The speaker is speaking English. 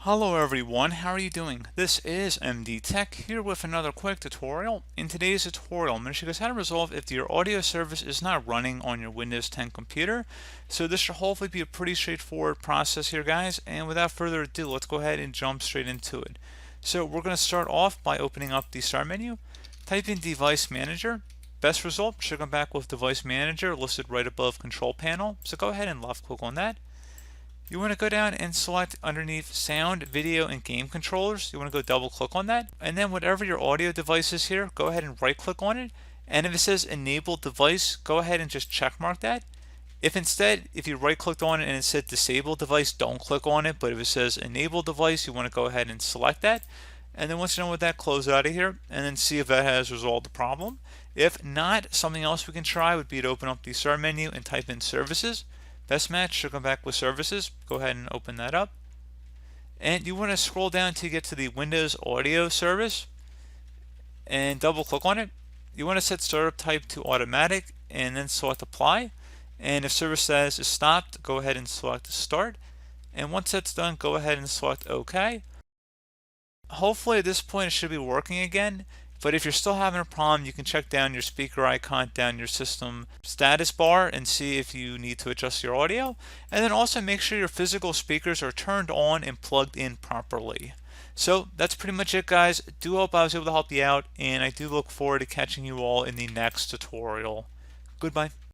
Hello everyone, how are you doing? This is MD Tech here with another quick tutorial. In today's tutorial, I'm going to show you guys how to resolve if your audio service is not running on your Windows 10 computer. So this should hopefully be a pretty straightforward process here, guys. And without further ado, let's go ahead and jump straight into it. So we're going to start off by opening up the Start menu, type in Device Manager. Best result should come back with Device Manager listed right above Control Panel. So go ahead and left click on that. You want to go down and select underneath Sound, Video, and Game Controllers. You want to go double click on that. And then whatever your audio device is here, go ahead and right click on it. And if it says Enable Device, go ahead and just check mark that. If you right clicked on it and it said Disable Device, don't click on it. But if it says Enable Device, you want to go ahead and select that. And then once you're done with that, close out of here and then see if that has resolved the problem. If not, something else we can try would be to open up the Start menu and type in Services. Best match should come back with services. Go ahead and open that up. And you want to scroll down to get to the Windows Audio service and double click on it. You want to set startup type to automatic and then select apply. And if service status is stopped, go ahead and select start. And once that's done, go ahead and select OK. Hopefully at this point it should be working again. But if you're still having a problem, you can check down your speaker icon down your system status bar and see if you need to adjust your audio. And then also make sure your physical speakers are turned on and plugged in properly. So that's pretty much it, guys. Do hope I was able to help you out, and I do look forward to catching you all in the next tutorial. Goodbye.